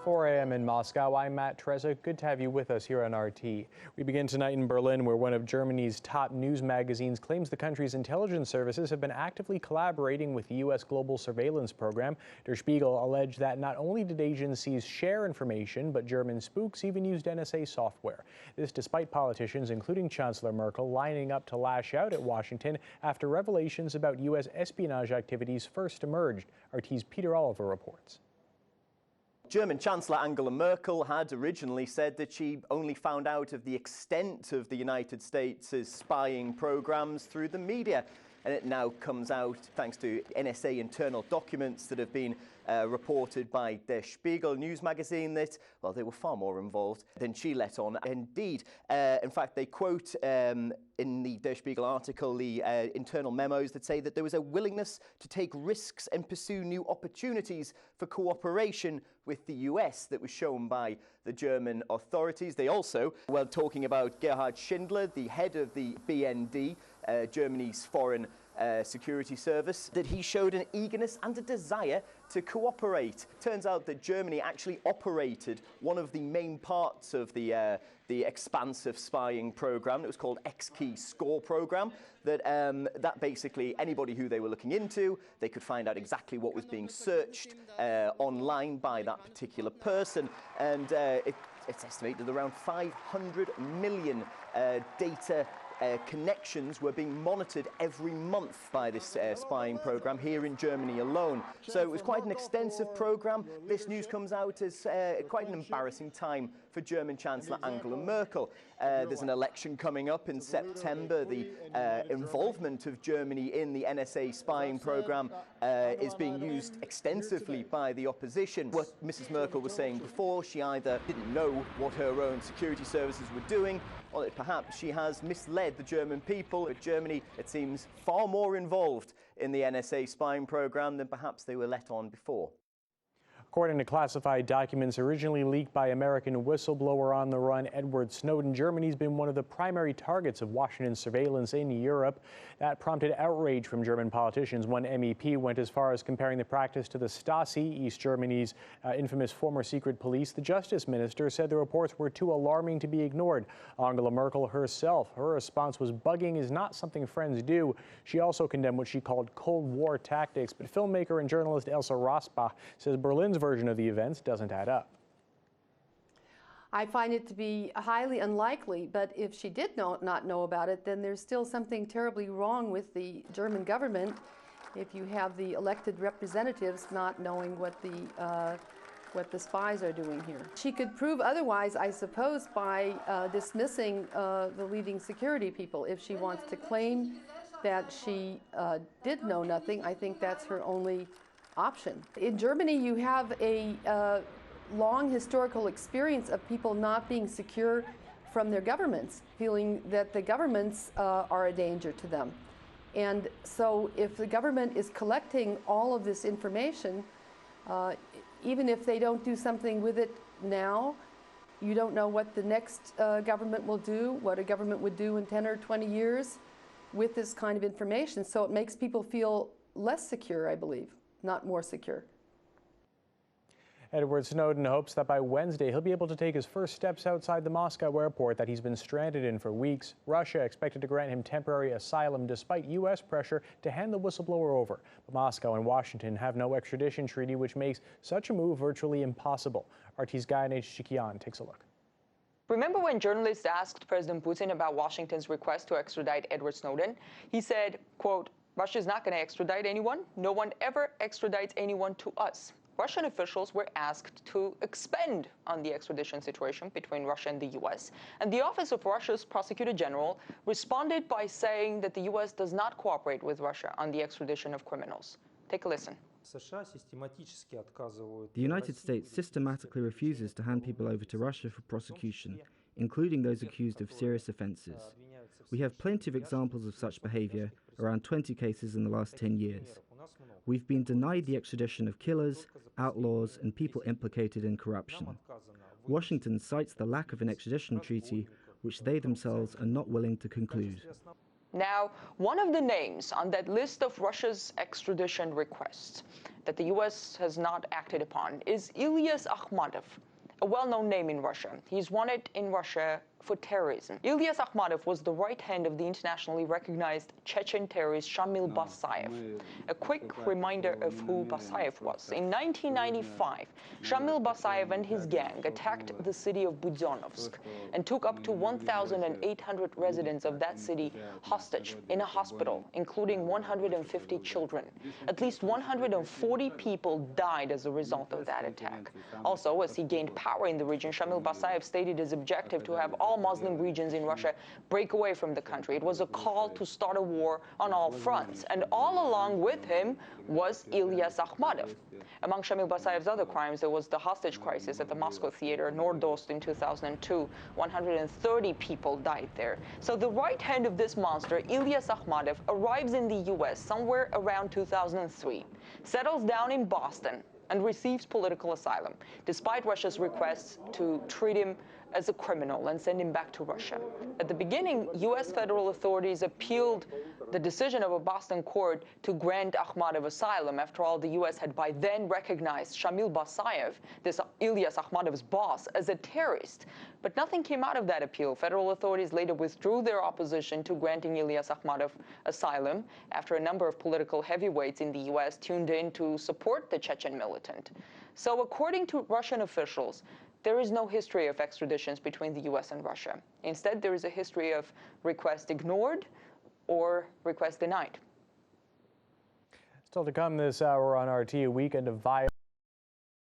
4 a.m. in Moscow, I'm Matt Trezza. Good to have you with us here on RT. We begin tonight in Berlin, where one of Germany's top news magazines claims the country's intelligence services have been actively collaborating with the U.S. global surveillance program. Der Spiegel alleged that not only did agencies share information, but German spooks even used NSA software. This despite politicians, including Chancellor Merkel, lining up to lash out at Washington after revelations about U.S. espionage activities first emerged. RT's Peter Oliver reports. German Chancellor Angela Merkel had originally said that she only found out of the extent of the United States' spying programs through the media. And it now comes out thanks to NSA internal documents that have been reported by Der Spiegel news magazine that, well, they were far more involved than she let on. Indeed, in fact, they quote in the Der Spiegel article the internal memos that say that there was a willingness to take risks and pursue new opportunities for cooperation with the US that was shown by the German authorities. They also were talking about Gerhard Schindler, the head of the BND, Germany's foreign security service, that he showed an eagerness and a desire to cooperate. Turns out that Germany actually operated one of the main parts of the expansive spying program. It was called X-Key Score program. That basically anybody who they were looking into, they could find out exactly what was being searched online by that particular person. And it's estimated that around 500 million data connections were being monitored every month by this spying program here in Germany alone. So it was quite an extensive program. This news comes out as quite an embarrassing time for German Chancellor Angela Merkel. There's an election coming up in September. The involvement of Germany in the NSA spying program is being used extensively by the opposition. What Mrs. Merkel was saying before, she either didn't know what her own security services were doing, or perhaps she has misled the German people. But Germany, it seems, far more involved in the NSA spying program than perhaps they were let on before. According to classified documents originally leaked by American whistleblower on the run Edward Snowden, Germany's been one of the primary targets of Washington's surveillance in Europe. That prompted outrage from German politicians. One MEP went as far as comparing the practice to the Stasi, East Germany's infamous former secret police. The justice minister said the reports were too alarming to be ignored. Angela Merkel herself, her response was bugging is not something friends do. She also condemned what she called Cold War tactics. But filmmaker and journalist Elsa Rosbach says Berlin's version of the events doesn't add up. I find it to be highly unlikely, but if she did not know about it, then there's still something terribly wrong with the German government if you have the elected representatives not knowing what the spies are doing here. She could prove otherwise, I suppose, by dismissing the leading security people. If she wants to claim that she did know nothing, I think that's her only option. In Germany, you have a long historical experience of people not being secure from their governments, feeling that the governments are a danger to them. And so if the government is collecting all of this information, even if they don't do something with it now, you don't know what the next government will do, what a government would do in 10 or 20 years with this kind of information. So it makes people feel less secure, I believe, not more secure. Edward Snowden hopes that by Wednesday he'll be able to take his first steps outside the Moscow airport that he's been stranded in for weeks. Russia expected to grant him temporary asylum despite U.S. pressure to hand the whistleblower over. But Moscow and Washington have no extradition treaty, which makes such a move virtually impossible. RT's Chechyen takes a look. Remember when journalists asked President Putin about Washington's request to extradite Edward Snowden? He said, quote, "Russia's not going to extradite anyone. No one ever extradites anyone to us." Russian officials were asked to expand on the extradition situation between Russia and the U.S., and the Office of Russia's Prosecutor General responded by saying that the U.S. does not cooperate with Russia on the extradition of criminals. Take a listen. The United States systematically refuses to hand people over to Russia for prosecution, including those accused of serious offenses. We have plenty of examples of such behavior, around 20 cases in the last 10 years. We've been denied the extradition of killers, outlaws, and people implicated in corruption. Washington cites the lack of an extradition treaty, which they themselves are not willing to conclude. Now, one of the names on that list of Russia's extradition requests that the U.S. has not acted upon is Ilyas Akhmadov, a well-known name in Russia. He's wanted in Russia for terrorism. Ilyas Akhmadov was the right hand of the internationally recognized Chechen terrorist Shamil Basayev. A quick reminder of who Basayev was. In 1995, Shamil Basayev and his gang attacked the city of Budyonovsk and took up to 1,800 residents of that city hostage in a hospital, including 150 children. At least 140 people died as a result of that attack. Also, as he gained power in the region, Shamil Basayev stated his objective to have all Muslim regions in Russia break away from the country. It was a call to start a war on all fronts. And all along with him was Ilyas Akhmadov. Among Shamil Basayev's other crimes, there was the hostage crisis at the Moscow theater Nordost in 2002. 130 people died there. So the right hand of this monster, Ilyas Akhmadov, arrives in the U.S. somewhere around 2003, settles down in Boston, and receives political asylum, despite Russia's requests to treat him as a criminal and send him back to Russia. At the beginning, U.S. federal authorities appealed the decision of a Boston court to grant Akhmadov asylum. After all, the U.S. had by then recognized Shamil Basayev, this Ilyas Akhmadov's boss, as a terrorist. But nothing came out of that appeal. Federal authorities later withdrew their opposition to granting Ilyas Akhmadov asylum after a number of political heavyweights in the U.S. tuned in to support the Chechen militant. So according to Russian officials, there is no history of extraditions between the U.S. and Russia. Instead, there is a history of request ignored or request denied. Still to come this hour on RT, a weekend of violence.